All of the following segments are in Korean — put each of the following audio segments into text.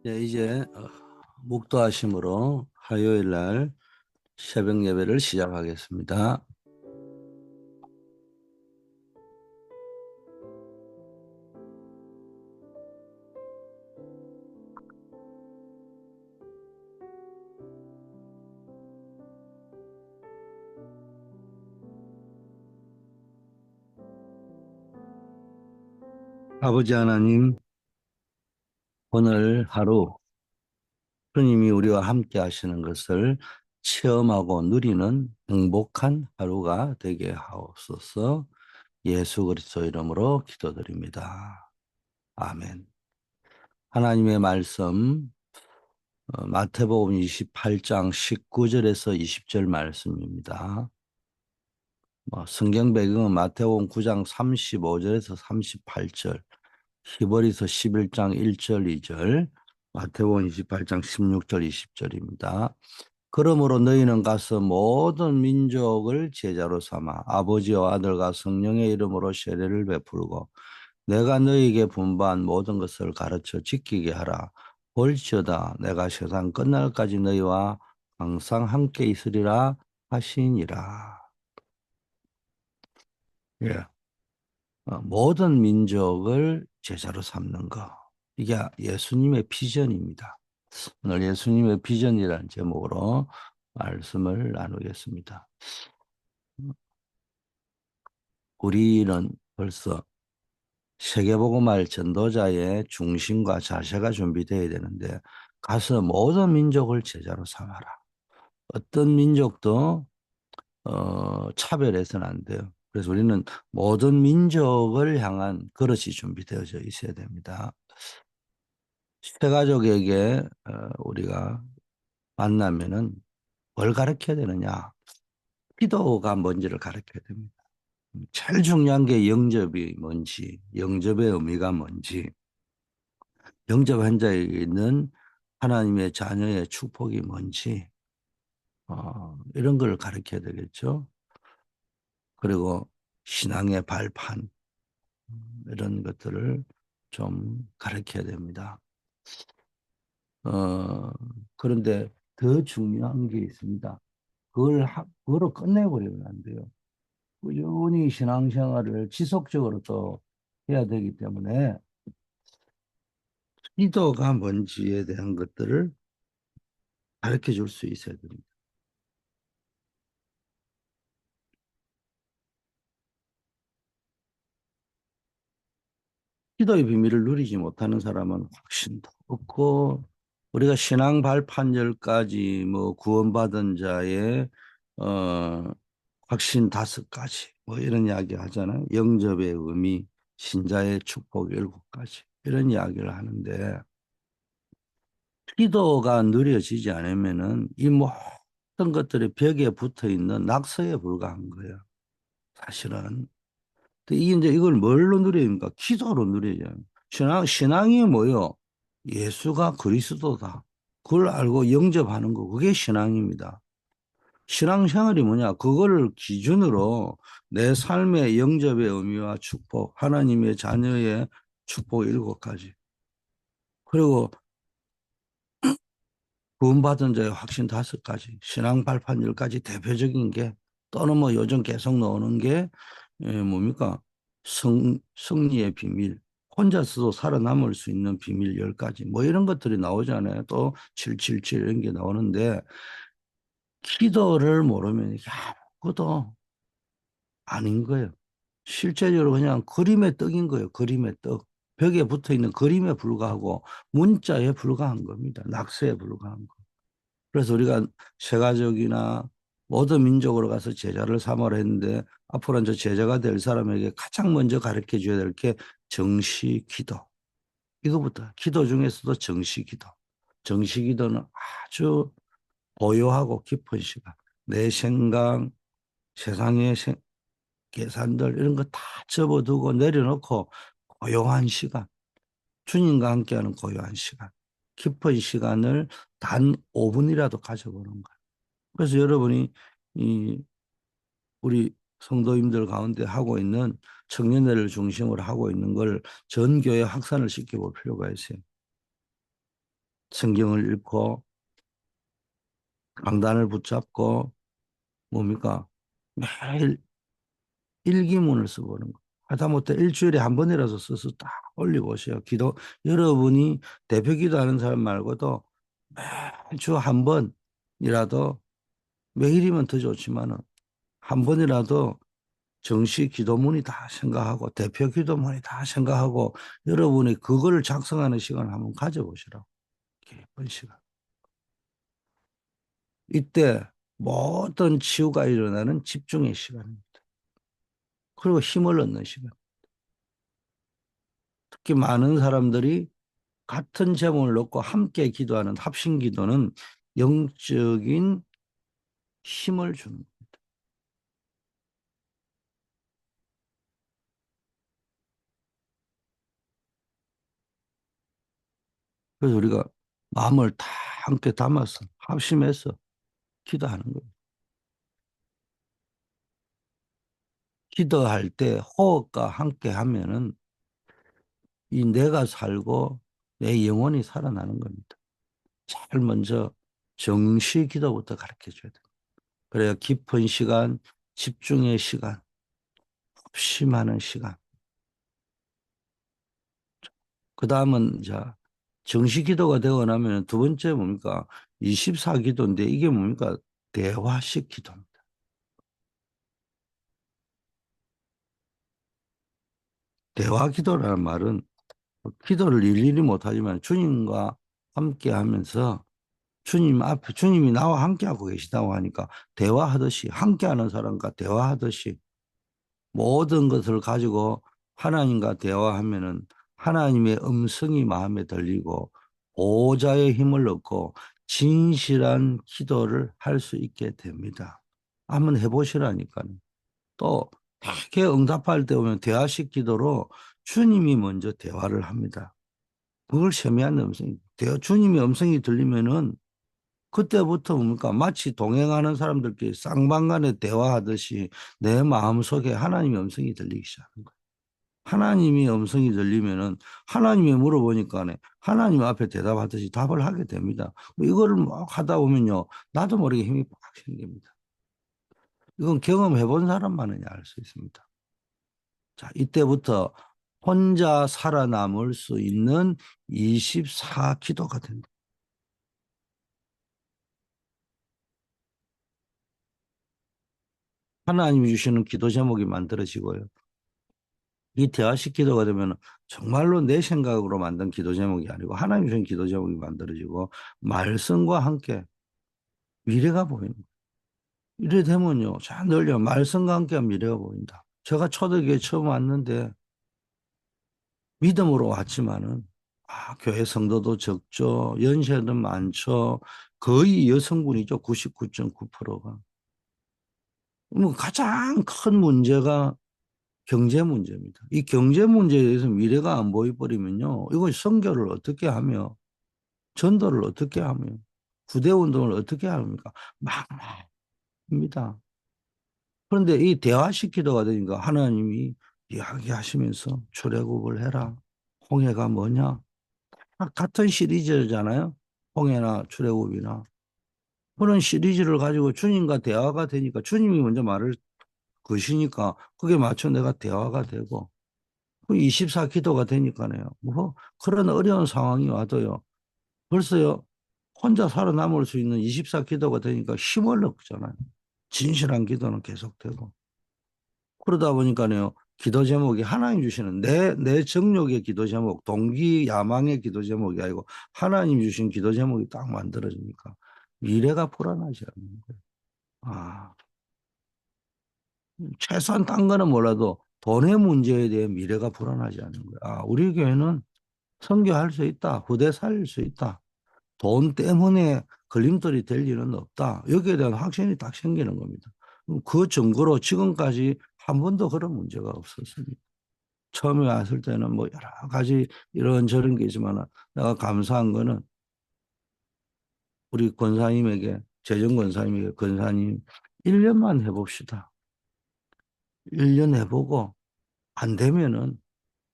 네, 이제 묵도하심으로 화요일 날 새벽 예배를 시작하겠습니다. 아버지 하나님, 오늘 하루 주님이 우리와 함께 하시는 것을 체험하고 누리는 행복한 하루가 되게 하옵소서. 예수 그리스도 이름으로 기도드립니다. 아멘. 하나님의 말씀 마태복음 28장 19절에서 20절 말씀입니다. 성경 배경은 마태복음 9장 35절에서 38절, 히브리서 11장 1절 2절, 마태복음 28장 16절 20절입니다. 그러므로 너희는 가서 모든 민족을 제자로 삼아 아버지와 아들과 성령의 이름으로 세례를 베풀고 내가 너희에게 분부한 모든 것을 가르쳐 지키게 하라. 볼지어다 내가 세상 끝날까지 너희와 항상 함께 있으리라 하시니라. 예. 모든 민족을 제자로 삼는 것. 이게 예수님의 비전입니다. 오늘 예수님의 비전이라는 제목으로 말씀을 나누겠습니다. 우리는 벌써 세계복음화 전도자의 중심과 자세가 준비되어야 되는데 가서 모든 민족을 제자로 삼아라. 어떤 민족도 차별해서는 안 돼요. 그래서 우리는 모든 민족을 향한 그릇이 준비되어져 있어야 됩니다. 세가족에게 우리가 만나면은 뭘 가르쳐야 되느냐? 기도가 뭔지를 가르쳐야 됩니다. 제일 중요한 게 영접이 뭔지, 영접의 의미가 뭔지, 영접한 자에 있는 하나님의 자녀의 축복이 뭔지, 이런 걸 가르쳐야 되겠죠. 그리고 신앙의 발판, 이런 것들을 좀 가르쳐야 됩니다. 어, 그런데 더 중요한 게 있습니다. 그거로 끝내버리면 안 돼요. 꾸준히 신앙생활을 지속적으로 또 해야 되기 때문에 기도가 뭔지에 대한 것들을 가르쳐 줄 수 있어야 됩니다. 기도의 비밀을 누리지 못하는 사람은 훨씬 더 없고, 우리가 신앙 발판열까지 뭐 구원받은 자의 어 확신 5가지 뭐 이런 이야기 하잖아요. 영접의 의미, 신자의 축복 7가지 이런 이야기를 하는데, 기도가 누려지지 않으면은 이 모든 것들이 벽에 붙어 있는 낙서에 불과한 거예요. 사실은. 근데 이제 이걸 뭘로 누려입니까? 기도로 누려져요. 신앙이 뭐요? 예수가 그리스도다. 그걸 알고 영접하는 거. 그게 신앙입니다. 신앙생활이 뭐냐? 그거를 기준으로 내 삶의 영접의 의미와 축복, 하나님의 자녀의 축복 7가지. 그리고 구원받은 자의 확신 5가지, 신앙 발판 10가지 대표적인 게, 또는 뭐 요즘 계속 나오는 게 뭡니까? 승리의 비밀, 혼자서도 살아남을 수 있는 비밀 10가지, 뭐 이런 것들이 나오잖아요. 또 777 이런 게 나오는데, 기도를 모르면 이게 아무것도 아닌 거예요. 실제적으로 그냥 그림의 떡인 거예요. 그림의 떡. 벽에 붙어 있는 그림에 불과하고 문자에 불과한 겁니다. 낙서에 불과한 거. 그래서 우리가 세가족이나 모든 민족으로 가서 제자를 삼으라 했는데, 앞으로는 저 제자가 될 사람에게 가장 먼저 가르쳐 줘야 될 게 정시 기도. 이거부터. 기도 중에서도 정시 기도. 정시 기도는 아주 고요하고 깊은 시간. 내 생각, 세상의 계산들 이런 거 다 접어두고 내려놓고 고요한 시간. 주님과 함께하는 고요한 시간. 깊은 시간을 단 5분이라도 가져보는 거예요. 그래서 여러분이 이 우리 성도님들 가운데 하고 있는 청년회를 중심으로 하고 있는 걸 전 교회 확산을 시켜볼 필요가 있어요. 성경을 읽고 강단을 붙잡고 뭡니까? 매일 일기문을 써보는 거. 하다못해 일주일에 한 번이라도 써서 딱 올려보세요. 기도, 여러분이 대표 기도하는 사람 말고도 매주 한 번이라도 매일이면 더 좋지만은 한 번이라도 정시 기도문이 다 생각하고 대표 기도문이 다 생각하고 여러분이 그걸 작성하는 시간을 한번 가져보시라고. 깊은 시간. 이때 모든 치유가 일어나는 집중의 시간입니다. 그리고 힘을 얻는 시간. 특히 많은 사람들이 같은 제목을 놓고 함께 기도하는 합심 기도는 영적인 힘을 주는 거예요. 그래서 우리가 마음을 다 함께 담아서 합심해서 기도하는 거예요. 기도할 때 호흡과 함께 하면은 이 내가 살고 내 영혼이 살아나는 겁니다. 제일 먼저 정시 기도부터 가르쳐 줘야 돼요. 그래야 깊은 시간, 집중의 시간, 합심하는 시간. 그 다음은 자 정시 기도가 되고 나면 두 번째 뭡니까? 24기도인데 이게 뭡니까? 대화식 기도입니다. 대화 기도라는 말은 기도를 일일이 못하지만 주님과 함께 하면서 주님 앞에 주님이 나와 함께하고 계시다고 하니까 대화하듯이 함께하는 사람과 대화하듯이 모든 것을 가지고 하나님과 대화하면은 하나님의 음성이 마음에 들리고 보호자의 힘을 얻고 진실한 기도를 할 수 있게 됩니다. 한번 해보시라니까요. 또 되게 응답할 때 보면 대화식 기도로 주님이 먼저 대화를 합니다. 그걸 세미한 음성이 주님의 음성이 들리면은 그때부터 뭡니까? 마치 동행하는 사람들끼리 쌍방간에 대화하듯이 내 마음속에 하나님의 음성이 들리기 시작하는 거예요. 하나님이 음성이 들리면은 하나님이 물어보니까 하나님 앞에 대답하듯이 답을 하게 됩니다. 뭐 이거를 막 하다 보면요. 나도 모르게 힘이 팍 생깁니다. 이건 경험해 본 사람만이 알 수 있습니다. 자, 이때부터 혼자 살아남을 수 있는 24기도가 된다. 하나님이 주시는 기도 제목이 만들어지고요. 이 대화식 기도가 되면 정말로 내 생각으로 만든 기도 제목이 아니고 하나님 주신 기도 제목이 만들어지고 말씀과 함께 미래가 보이는 거예요. 이래 되면요. 잘 늘려 말씀과 함께 미래가 보인다. 제가 초대교회 처음 왔는데 믿음으로 왔지만은 교회 성도도 적죠. 연세도 많죠. 거의 여성분이죠. 99.9%가. 뭐 가장 큰 문제가 경제 문제입니다. 이 경제 문제에 대해서 미래가 안 보여버리면요. 이거 선교를 어떻게 하며 전도를 어떻게 하며 구대 운동을 어떻게 합니까? 막막합니다. 그런데 이 대화식 기도가 되니까 하나님이 이야기하시면서 출애굽을 해라. 홍해가 뭐냐? 같은 시리즈잖아요. 홍해나 출애굽이나. 그런 시리즈를 가지고 주님과 대화가 되니까 주님이 먼저 말을 거시니까 그게 맞춰 내가 대화가 되고 그 24기도가 되니까요. 뭐 그런 어려운 상황이 와도요. 벌써요. 혼자 살아남을 수 있는 24기도가 되니까 힘을 얻잖아요. 진실한 기도는 계속되고. 그러다 보니까요. 기도 제목이 하나님 주시는 내 정욕의 기도 제목, 동기 야망의 기도 제목이 아니고 하나님 주신 기도 제목이 딱 만들어지니까 미래가 불안하지 않는 거예요. 아, 최소한 딴 거는 몰라도 돈의 문제에 대해 미래가 불안하지 않는 거예요. 우리 교회는 선교할 수 있다. 후대 살릴 수 있다. 돈 때문에 걸림돌이 될 일은 없다. 여기에 대한 확신이 딱 생기는 겁니다. 그 증거로 지금까지 한 번도 그런 문제가 없었습니다. 처음에 왔을 때는 뭐 여러 가지 이런저런 게 있지만 내가 감사한 거는 우리 권사님에게 재정 권사님에게 권사님 1년만 해봅시다. 1년 해보고 안 되면은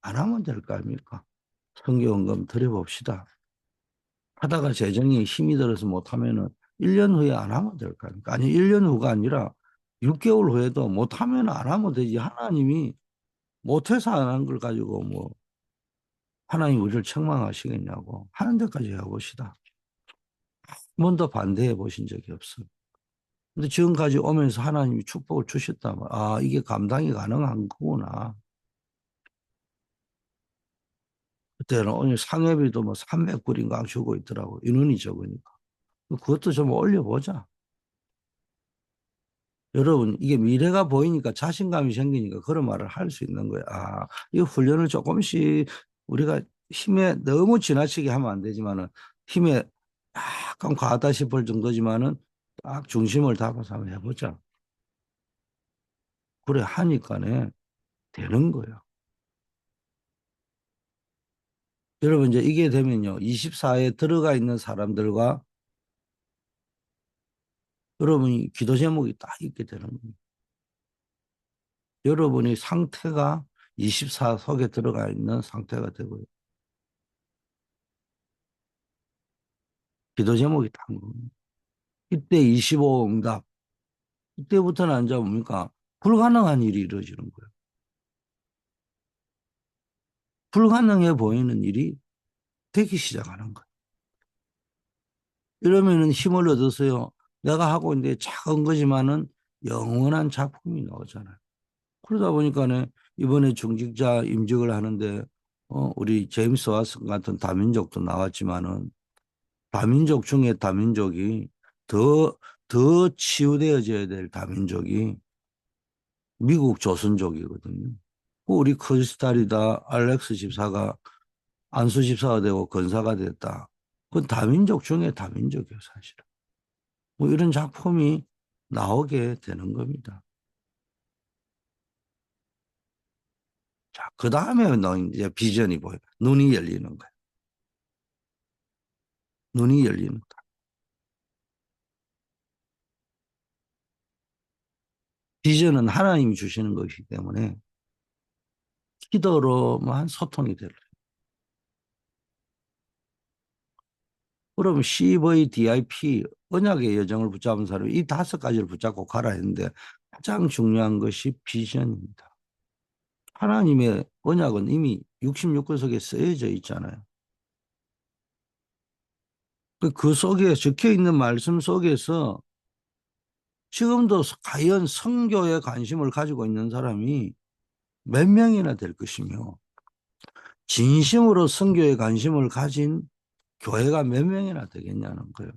안 하면 될 거 아닙니까? 성경원금 드려봅시다. 하다가 재정이 힘이 들어서 못하면은 1년 후에 안 하면 될 거 아닙니까? 아니, 1년 후가 아니라 6개월 후에도 못하면 안 하면 되지. 하나님이 못해서 안 한 걸 가지고 뭐 하나님 우리를 책망하시겠냐고. 하는 데까지 해봅시다. 한 번도 반대해 보신 적이 없어. 근데 지금까지 오면서 하나님이 축복을 주셨다면, 아, 이게 감당이 가능한 거구나. 그때는 오늘 상회비도 뭐 300불인가 주고 있더라고. 인원이 적으니까. 그것도 좀 올려보자. 여러분, 이게 미래가 보이니까 자신감이 생기니까 그런 말을 할 수 있는 거예요. 아, 이 훈련을 조금씩 우리가 힘에 너무 지나치게 하면 안 되지만은 힘에 약간 과하다 싶을 정도지만은 딱 중심을 잡아서 한번 해보자. 그래 하니까네 되는 거예요. 여러분 이제 이게 되면요. 24에 들어가 있는 사람들과 여러분이 기도 제목이 딱 있게 되는 겁니다. 여러분의 상태가 24 속에 들어가 있는 상태가 되고요. 기도 제목이 딱 뭡니다. 이때 25 응답. 이때부터는 앉아 뭡니까? 불가능한 일이 이루어지는 거예요. 불가능해 보이는 일이 되기 시작하는 거예요. 이러면은 힘을 얻어서요. 내가 하고 있는데 작은 거지만은 영원한 작품이 나오잖아요. 그러다 보니까는 이번에 중직자 임직을 하는데 우리 제임스 왓슨 같은 다민족도 나왔지만은 다민족 중에 다민족이 더, 더 치유되어져야 될 다민족이 미국 조선족이거든요. 우리 크리스탈이다 알렉스 집사가 안수 집사가 되고 권사가 됐다. 그건 다민족 중에 다민족이에요, 사실은. 뭐 이런 작품이 나오게 되는 겁니다. 자, 그 다음에 이제 비전이 보여요. 눈이 열리는 거예요. 눈이 열리는 거예요. 비전은 하나님이 주시는 것이기 때문에 기도로만 소통이 돼요. 그럼 CVDIP, 언약의 여정을 붙잡은 사람이 이 5가지를 붙잡고 가라 했는데 가장 중요한 것이 비전입니다. 하나님의 언약은 이미 66권석에 쓰여져 있잖아요. 그 속에 적혀 있는 말씀 속에서 지금도 과연 선교에 관심을 가지고 있는 사람이 몇 명이나 될 것이며 진심으로 선교에 관심을 가진 교회가 몇 명이나 되겠냐는 거예요.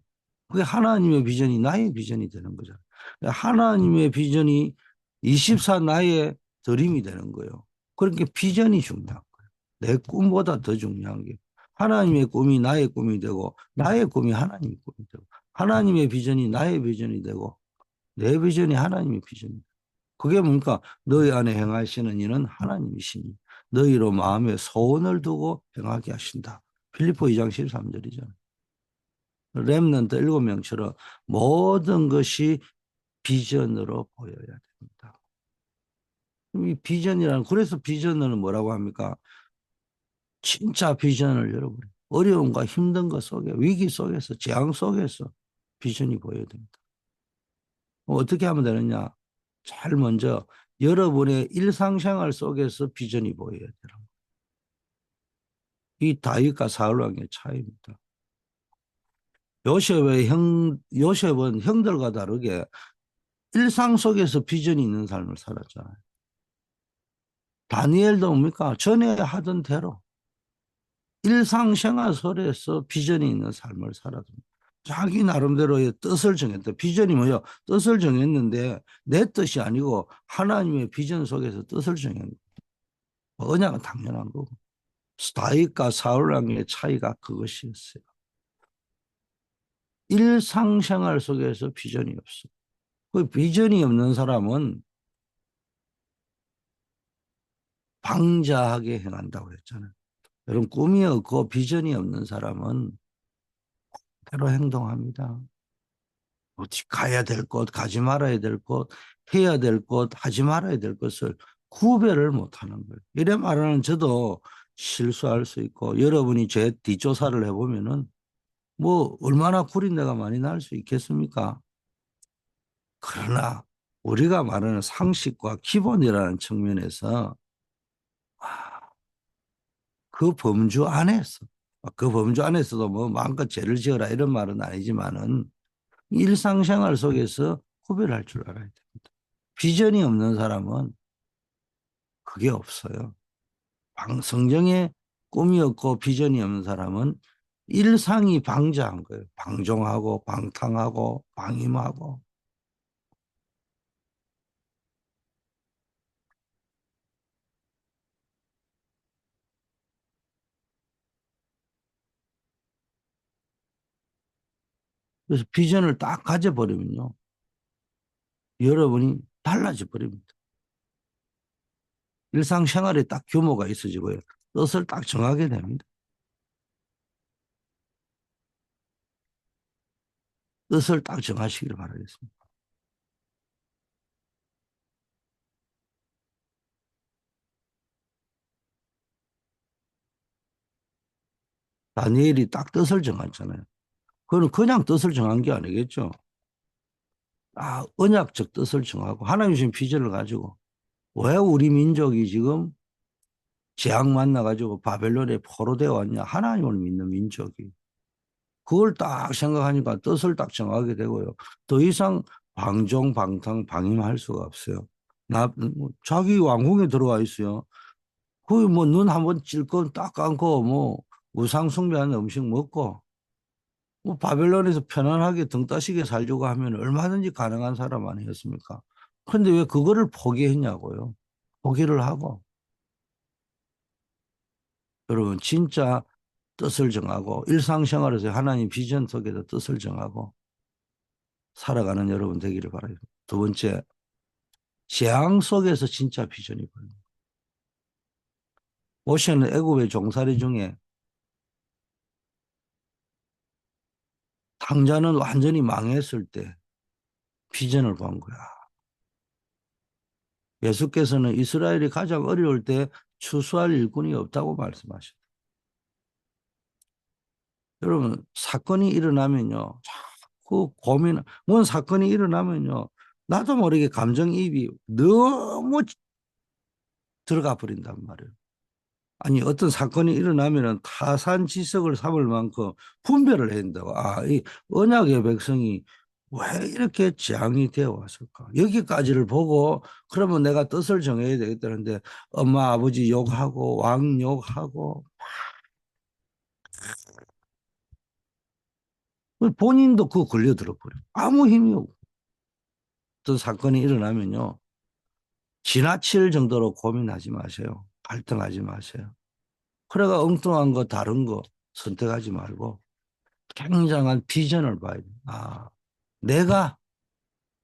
그게 하나님의 비전이 나의 비전이 되는 거잖아요. 하나님의 비전이 24 나의 드림이 되는 거예요. 그러니까 비전이 중요한 거예요. 내 꿈보다 더 중요한 게 하나님의 꿈이 나의 꿈이 되고 나의 꿈이 하나님의 꿈이 되고 하나님의 비전이 나의 비전이 되고 내 비전이 하나님의 비전입니다. 그게 뭡니까? 너희 안에 행하시는 이는 하나님이시니 너희로 마음에 소원을 두고 행하게 하신다. 필리포 2장 13절이잖아요. 렘넌트 7명처럼 모든 것이 비전으로 보여야 됩니다. 이 비전이라는 그래서 비전을 뭐라고 합니까? 진짜 비전을 여러분 어려움과 힘든 것 속에 위기 속에서 재앙 속에서 비전이 보여야 됩니다. 어떻게 하면 되느냐? 잘 먼저 여러분의 일상생활 속에서 비전이 보여야 되는 거예요. 이 다윗과 사울 왕의 차이입니다. 요셉은 형들과 다르게 일상 속에서 비전이 있는 삶을 살았잖아요. 다니엘도 뭡니까? 전에 하던 대로 일상생활 속에서 비전이 있는 삶을 살았습니다. 자기 나름대로의 뜻을 정했다. 비전이 뭐예요? 뜻을 정했는데 내 뜻이 아니고 하나님의 비전 속에서 뜻을 정한 거예요. 언약은 당연한 거고. 다윗과 사울 왕의 차이가 그것이었어요. 일상생활 속에서 비전이 없어요. 그 비전이 없는 사람은 방자하게 행한다고 했잖아요. 여러분 꿈이 없고 비전이 없는 사람은 대로 행동합니다. 어디 가야 될 곳, 가지 말아야 될 곳, 해야 될 곳, 하지 말아야 될 것을 구별을 못하는 거예요. 이래 말하는 저도 실수할 수 있고 여러분이 제 뒷조사를 해보면은 뭐 얼마나 구린내가 많이 날 수 있겠습니까? 그러나 우리가 말하는 상식과 기본이라는 측면에서 그 범주 안에서 그 범주 안에서도 뭐 마음껏 죄를 지어라 이런 말은 아니지만은 일상생활 속에서 구별할 줄 알아야 돼. 비전이 없는 사람은 그게 없어요. 성경에 꿈이 없고 비전이 없는 사람은 일상이 방자한 거예요. 방종하고 방탕하고 방임하고. 그래서 비전을 딱 가져버리면요. 여러분이 달라져 버립니다. 일상생활에 딱 규모가 있어지고요. 뜻을 딱 정하게 됩니다. 뜻을 딱 정하시길 바라겠습니다. 다니엘이 딱 뜻을 정했잖아요. 그건 그냥 뜻을 정한 게 아니겠죠. 언약적 뜻을 정하고 하나님 주신 비전을 가지고 왜 우리 민족이 지금 재앙 만나가지고 바벨론에 포로되어 왔냐. 하나님을 믿는 민족이. 그걸 딱 생각하니까 뜻을 딱 정하게 되고요. 더 이상 방종, 방탕, 방임할 수가 없어요. 뭐 자기 왕궁에 들어와 있어요. 거기 뭐 눈 한번 찔끔 딱 감고 뭐 우상 숭배하는 음식 먹고 뭐 바벨론에서 편안하게 등 따시게 살려고 하면 얼마든지 가능한 사람 아니겠습니까? 그런데 왜 그거를 포기했냐고요. 포기를 하고 여러분 진짜 뜻을 정하고 일상생활에서 하나님 비전 속에서 뜻을 정하고 살아가는 여러분 되기를 바라요. 두 번째, 재앙 속에서 진짜 비전이 보여요. 모세는 애굽의 종살이 중에 당자는 완전히 망했을 때 비전을 본 거야. 예수께서는 이스라엘이 가장 어려울 때 추수할 일꾼이 없다고 말씀하셨어요. 여러분 사건이 일어나면요. 자꾸 고민, 뭔 사건이 일어나면요. 나도 모르게 감정이입이 너무 들어가 버린단 말이에요. 아니 어떤 사건이 일어나면은 타산지석을 삼을 만큼 분별을 해야 된다고. 이 언약의 백성이 왜 이렇게 재앙이 되어 왔을까? 여기까지를 보고 그러면 내가 뜻을 정해야 되겠다는데 엄마 아버지 욕하고 왕 욕하고 본인도 그거 걸려들어 버려. 아무 힘이 없고 어떤 사건이 일어나면요. 지나칠 정도로 고민하지 마세요. 갈등하지 마세요. 그래가 엉뚱한 거 다른 거 선택하지 말고 굉장한 비전을 봐야 돼. 내가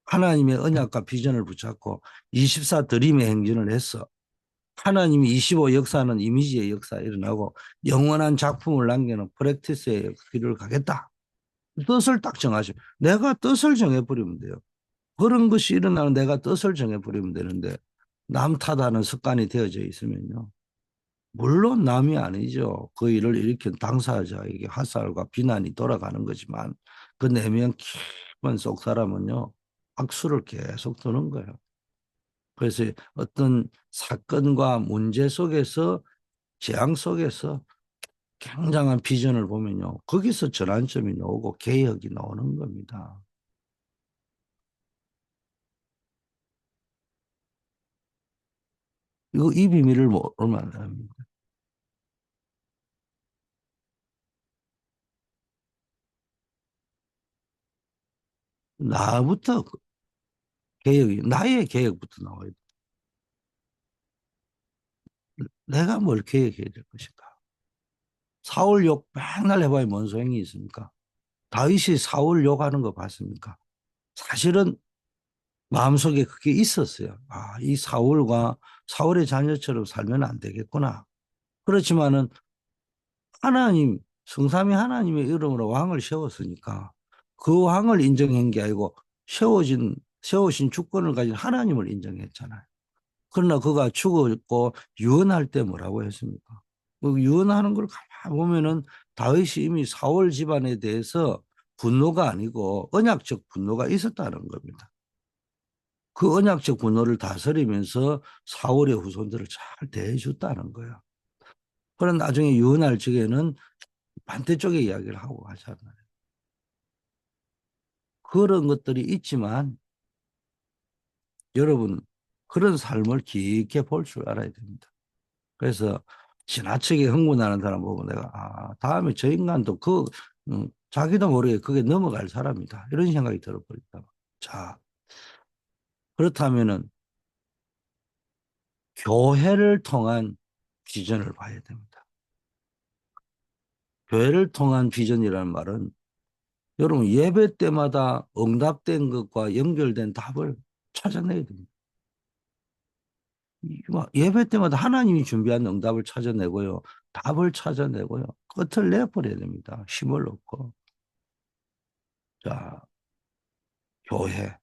하나님의 언약과 비전을 붙잡고 24 드림의 행진을 했어. 하나님이 25 역사는 이미지의 역사 일어나고 영원한 작품을 남기는 프랙티스의 길을 가겠다. 뜻을 딱 정하죠. 내가 뜻을 정해버리면 돼요. 그런 것이 일어나는 내가 뜻을 정해버리면 되는데 남 탓하는 습관이 되어져 있으면요. 물론 남이 아니죠. 그 일을 일으킨 당사자에게 화살과 비난이 돌아가는 거지만 그 내면 깊은 속 사람은요. 악수를 계속 두는 거예요. 그래서 어떤 사건과 문제 속에서 재앙 속에서 굉장한 비전을 보면요. 거기서 전환점이 나오고 개혁이 나오는 겁니다. 이 비밀을 모르면 안 합니다. 나부터 나의 개혁부터 나와야 돼. 내가 뭘 개혁해야 될 것인가. 사울 욕 맨날 해봐야 뭔 소용이 있습니까? 다윗이 사울 욕하는 거 봤습니까? 사실은 마음속에 그게 있었어요. 이 사울의 자녀처럼 살면 안 되겠구나. 그렇지만은 성삼위 하나님의 이름으로 왕을 세웠으니까 그 왕을 인정한 게 아니고 세우신 주권을 가진 하나님을 인정했잖아요. 그러나 그가 죽었고 유언할 때 뭐라고 했습니까? 뭐 유언하는 걸 가만 보면은 다윗이 이미 사울 집안에 대해서 분노가 아니고 언약적 분노가 있었다는 겁니다. 그 언약적 분노를 다스리면서 사울의 후손들을 잘 대해줬다는 거야. 그런 나중에 유언할 적에는 반대쪽의 이야기를 하고 가잖아요. 그런 것들이 있지만 여러분 그런 삶을 깊게 볼 줄 알아야 됩니다. 그래서 지나치게 흥분하는 사람 보고 내가 다음에 저 인간도 자기도 모르게 그게 넘어갈 사람이다. 이런 생각이 들어버렸다. 자, 그렇다면은 교회를 통한 비전을 봐야 됩니다. 교회를 통한 비전이라는 말은 여러분 예배 때마다 응답된 것과 연결된 답을 찾아내야 됩니다. 예배 때마다 하나님이 준비한 응답을 찾아내고요. 답을 찾아내고요. 끝을 내버려야 됩니다. 힘을 넣고. 자, 교회.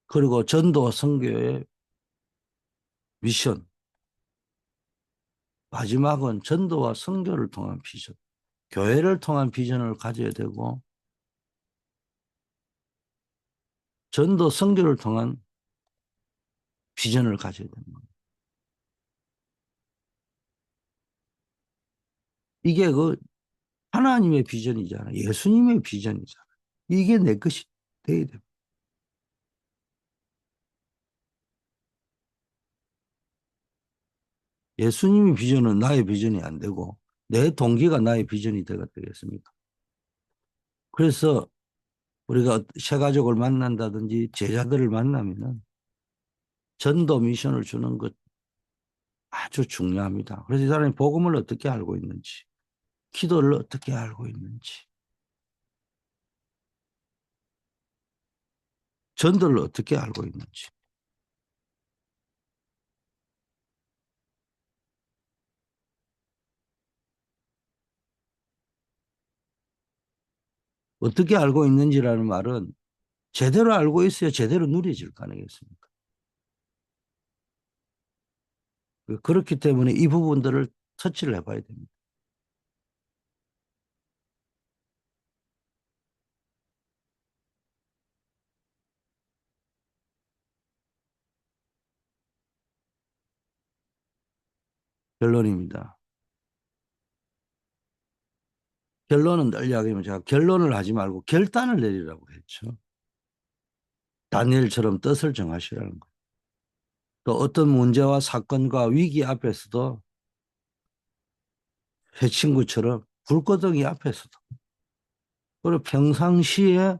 그리고 전도 선교의 미션. 마지막은 전도와 선교를 통한 비전. 교회를 통한 비전을 가져야 되고 전도 선교를 통한 비전을 가져야 됩니다. 이게 하나님의 비전이잖아요. 예수님의 비전이잖아요. 이게 내 것이 돼야 됩니다. 예수님의 비전은 나의 비전이 안 되고 내 동기가 나의 비전이 되겠습니까? 그래서 우리가 새가족을 만난다든지 제자들을 만나면은 전도 미션을 주는 것 아주 중요합니다. 그래서 이 사람이 복음을 어떻게 알고 있는지, 기도를 어떻게 알고 있는지, 전도를 어떻게 알고 있는지, 어떻게 알고 있는지라는 말은 제대로 알고 있어야 제대로 누려질 거 아니겠습니까? 그렇기 때문에 이 부분들을 터치를 해봐야 됩니다. 결론입니다. 결론은 늘 이야기하면 제가 결론을 하지 말고 결단을 내리라고 했죠. 다니엘처럼 뜻을 정하시라는 거예요. 또 어떤 문제와 사건과 위기 앞에서도 제 친구처럼 불거덩이 앞에서도 그리고 평상시에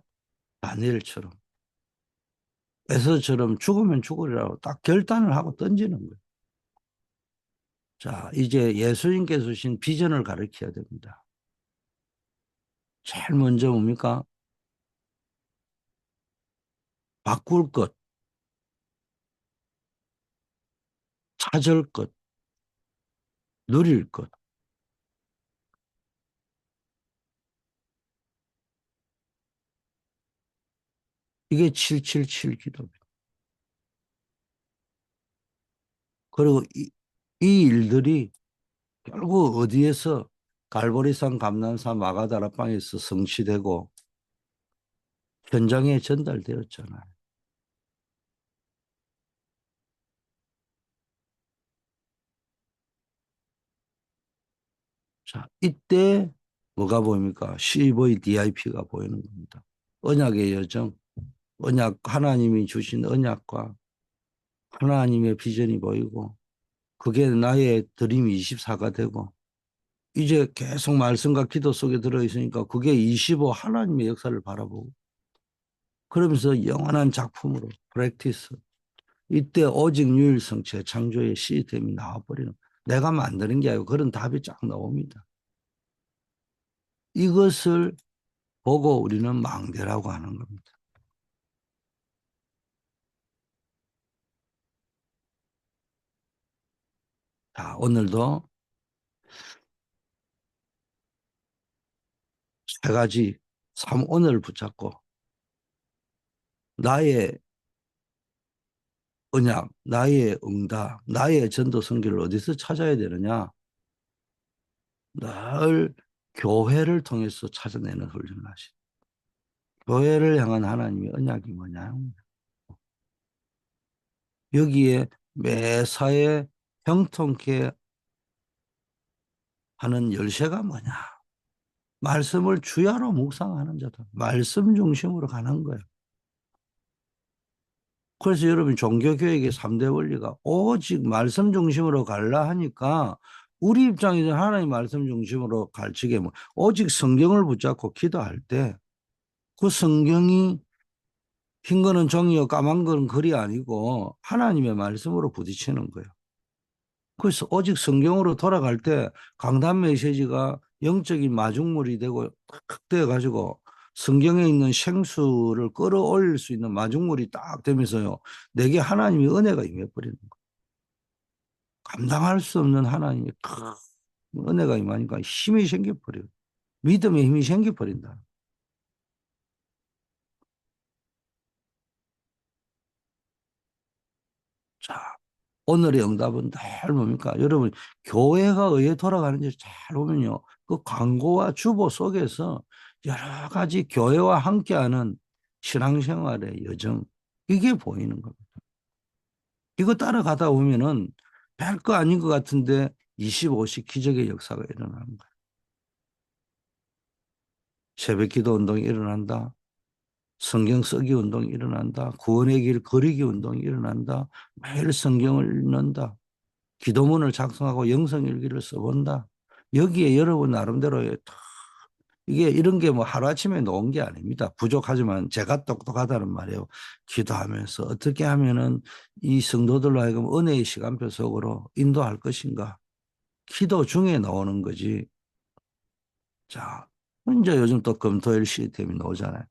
다니엘처럼 에서처럼 죽으면 죽으리라고 딱 결단을 하고 던지는 거예요. 자, 이제 예수님께서 주신 비전을 가르쳐야 됩니다. 제일 먼저 뭡니까? 바꿀 것, 찾을 것, 누릴 것. 이게 777 기도입니다. 그리고 이 일들이 결국 어디에서 갈보리산 감난산 마가다락방에서 성취되고 현장에 전달되었잖아요. 자, 이때 뭐가 보입니까? CVDIP가 보이는 겁니다. 언약의 여정, 하나님이 주신 언약과 하나님의 비전이 보이고 그게 나의 드림 24가 되고 이제 계속 말씀과 기도 속에 들어있으니까 그게 25 하나님의 역사를 바라보고 그러면서 영원한 작품으로 프랙티스 이때 오직 유일성 재창조의 시스템이 나와버리는 내가 만드는 게 아니고 그런 답이 쫙 나옵니다. 이것을 보고 우리는 망대라고 하는 겁니다. 자, 오늘도 세 가지 3오늘 붙잡고 나의 언약, 나의 응답, 나의 전도 선교를 어디서 찾아야 되느냐? 늘 교회를 통해서 찾아내는 훈련을 하시. 교회를 향한 하나님의 언약이 뭐냐? 여기에 매사에 형통케 하는 열쇠가 뭐냐? 말씀을 주야로 묵상하는 자다. 말씀 중심으로 가는 거예요. 그래서 여러분 종교교육의 3대 원리가 오직 말씀 중심으로 갈라 하니까 우리 입장에서 하나님 말씀 중심으로 갈치게 뭐 오직 성경을 붙잡고 기도할 때 그 성경이 흰 거는 종이요 까만 거는 글이 아니고 하나님의 말씀으로 부딪히는 거예요. 그래서 오직 성경으로 돌아갈 때 강단 메시지가 영적인 마중물이 되고 탁 되어 가지고 성경에 있는 생수를 끌어올릴 수 있는 마중물이 딱 되면서요. 내게 하나님의 은혜가 임해버리는 거예요. 감당할 수 없는 하나님의 큰 은혜가 임하니까 힘이 생겨버려요. 믿음의 힘이 생겨버린다. 자, 오늘의 응답은 늘 뭡니까? 여러분, 교회가 왜 돌아가는지 잘 보면요. 그 광고와 주보 속에서 여러 가지 교회와 함께하는 신앙생활의 여정, 이게 보이는 겁니다. 이거 따라가다 보면은 별거 아닌 것 같은데 25시 기적의 역사가 일어나는 거예요. 새벽 기도 운동이 일어난다. 성경 쓰기 운동이 일어난다. 구원의 길 거리기 운동이 일어난다. 매일 성경을 읽는다. 기도문을 작성하고 영성일기를 써본다. 여기에 여러분 나름대로의 이게 이런 게 뭐 하루아침에 놓은 게 아닙니다. 부족하지만 제가 똑똑하다는 말이에요. 기도하면서 어떻게 하면은 이 성도들로 하여금 은혜의 시간표 속으로 인도할 것인가. 기도 중에 나오는 거지. 자, 이제 요즘 또 금토일 시스템이 나오잖아요.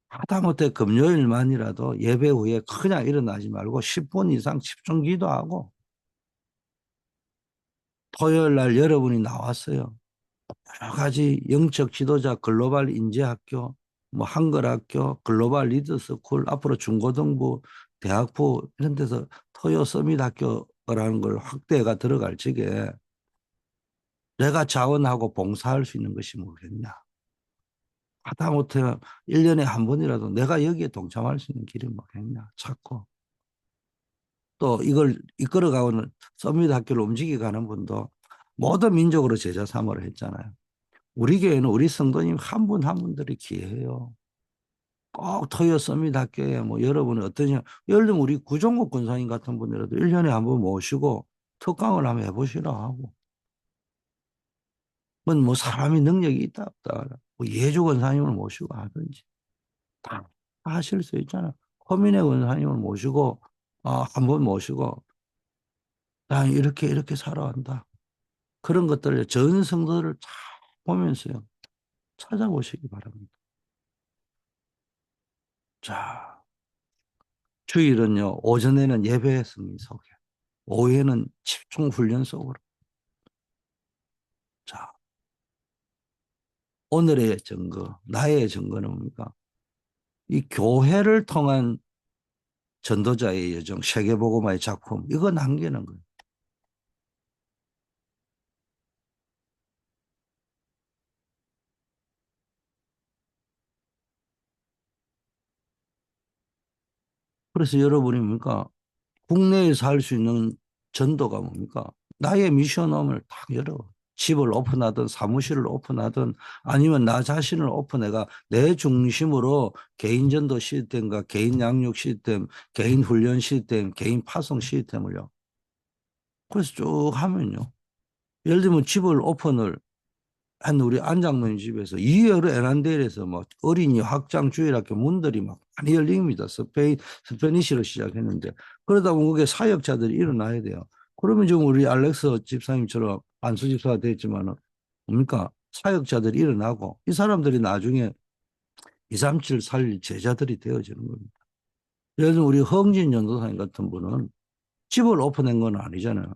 하다못해 금요일만이라도 예배 후에 그냥 일어나지 말고 10분 이상 집중 기도하고 토요일 날 여러분이 나왔어요. 여러 가지 영적 지도자 글로벌 인재학교, 뭐 한글학교, 글로벌 리더스쿨, 앞으로 중고등부, 대학부 이런 데서 토요 서밋 학교라는 걸 확대가 들어갈 적에 내가 자원하고 봉사할 수 있는 것이 뭐겠냐. 하다못해 1년에 한 번이라도 내가 여기에 동참할 수 있는 길이 뭐겠냐 찾고 또 이걸 이끌어가는 서밋 학교를 움직여 가는 분도 모든 민족으로 제자 삼으로 했잖아요. 우리 교회는 우리 성도님 한 분 한 분들이 귀해요. 꼭 토요 서밋 학교에 뭐 여러분이 어떠냐. 예를 들면 우리 구종국 권사님 같은 분이라도 1년에 한 번 모시고 특강을 한번 해보시라 하고. 뭐 사람이 능력이 있다 없다. 뭐 예주 권사님을 모시고 하든지 다 하실 수 있잖아. 허민의 권사님을 모시고 한 번 모시고 나 이렇게 이렇게 살아간다. 그런 것들을 전 성도를 잘 보면서요. 찾아보시기 바랍니다. 자, 주일은요, 오전에는 예배 승리 속에, 오후에는 집중 훈련 속으로. 자, 오늘의 증거, 나의 증거는 뭡니까? 이 교회를 통한 전도자의 여정, 세계복음화의 작품, 이거 남기는 거예요. 그래서 여러분이 뭡니까? 국내에서 할 수 있는 전도가 뭡니까? 나의 미션홈을 딱 열어. 집을 오픈하든 사무실을 오픈하든 아니면 나 자신을 오픈해가 내 중심으로 개인 전도 시스템과 개인 양육 시스템, 개인 훈련 시스템, 개인 파송 시스템을요. 그래서 쭉 하면요. 예를 들면 집을 오픈을 한 우리 안장로님 집에서 2월 에란델에서 뭐 어린이 확장 주일학교 문들이 막 많이 열립니다. 스페니시로 시작했는데 그러다 보면 그게 사역자들이 일어나야 돼요. 그러면 지금 우리 알렉스 집사님처럼 안수 집사가 됐지만은 뭡니까? 사역자들이 일어나고 이 사람들이 나중에 237 살릴 제자들이 되어지는 겁니다. 예를 들면 우리 흥진 전도사님 같은 분은 집을 오픈한 건 아니잖아요.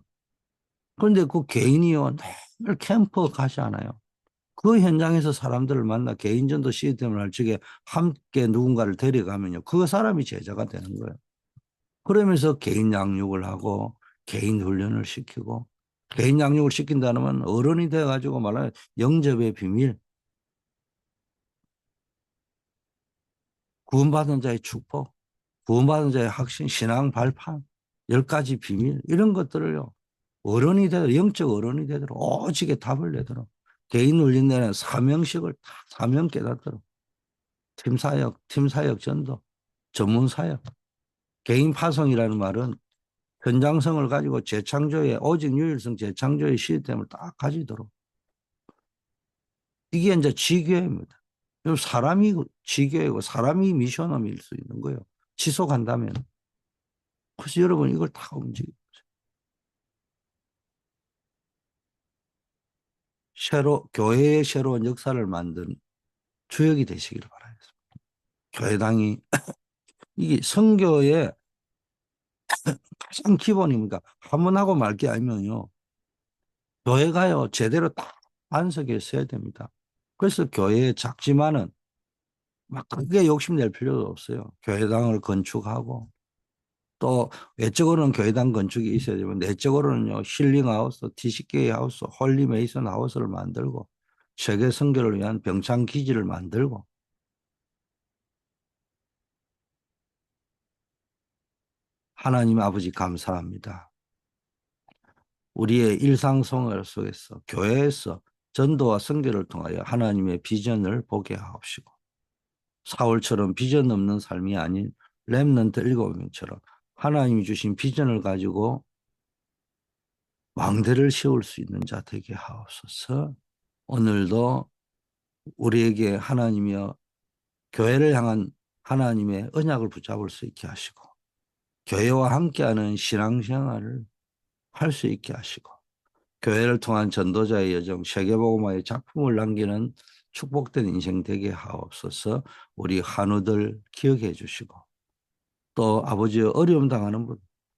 그런데 그 개인이요 늘 캠프 가시잖아요. 그 현장에서 사람들을 만나 개인전도 시스템을 할 적에 함께 누군가를 데려가면요. 그 사람이 제자가 되는 거예요. 그러면서 개인 양육을 하고 개인 훈련을 시키고 개인 양육을 시킨다면 어른이 돼가지고 말하는 영접의 비밀, 구원받은 자의 축복, 구원받은 자의 확신, 신앙 발판, 10가지 비밀 이런 것들을요. 어른이 되도록 영적 어른이 되도록 오직에 답을 내도록 개인 훈련 내는 사명식을 다 사명 깨닫도록 팀사역 전도, 전문사역, 개인 파송이라는 말은 현장성을 가지고 재창조의 오직 유일성 재창조의 시스템을 딱 가지도록 이게 이제 지교회입니다. 사람이 지교회고 사람이 미션홈일 수 있는 거예요. 지속한다면. 그래서 여러분 이걸 다 움직이고 교회의 새로운 역사를 만든 주역이 되시기를 바라겠습니다. 교회당이 이게 선교의 가장 기본입니다. 한번 하고 말 게 아니면요. 교회가요 제대로 딱 안석에 서야 됩니다. 그래서 교회 작지만은 막 크게 욕심낼 필요도 없어요. 교회당을 건축하고 또 외적으로는 교회당 건축이 있어야 되면 내적으로는요 힐링하우스, TCK 하우스, 홀리 메이슨 하우스를 만들고 세계 선교를 위한 병창 기지를 만들고 하나님 아버지 감사합니다. 우리의 일상생활 속에서 교회에서 전도와 선교를 통하여 하나님의 비전을 보게 하옵시고 사울처럼 비전 없는 삶이 아닌 렘넌트 7명처럼 하나님이 주신 비전을 가지고 왕대를 세울 수 있는 자 되게 하옵소서. 오늘도 우리에게 하나님이여 교회를 향한 하나님의 언약을 붙잡을 수 있게 하시고 교회와 함께하는 신앙생활을 할 수 있게 하시고 교회를 통한 전도자의 여정, 세계복음화의 작품을 남기는 축복된 인생 되게 하옵소서. 우리 한우들 기억해 주시고 또 아버지 어려움 당하는 분,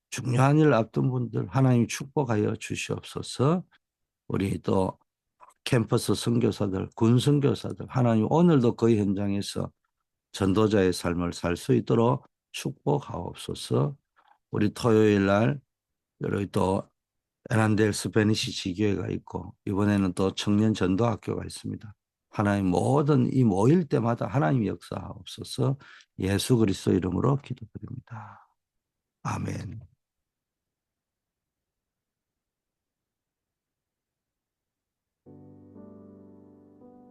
중요한 일 앞둔 분들 하나님 축복하여 주시옵소서. 우리 또 캠퍼스 선교사들, 군 선교사들 하나님 오늘도 그 현장에서 전도자의 삶을 살 수 있도록 축복하옵소서. 우리 토요일 날 여기 또 에란델 스페니시 지교회가 있고 이번에는 또 청년 전도학교가 있습니다. 하나님 모든 이 모일 때마다 하나님 역사하옵소서. 예수 그리스도 이름으로 기도드립니다. 아멘.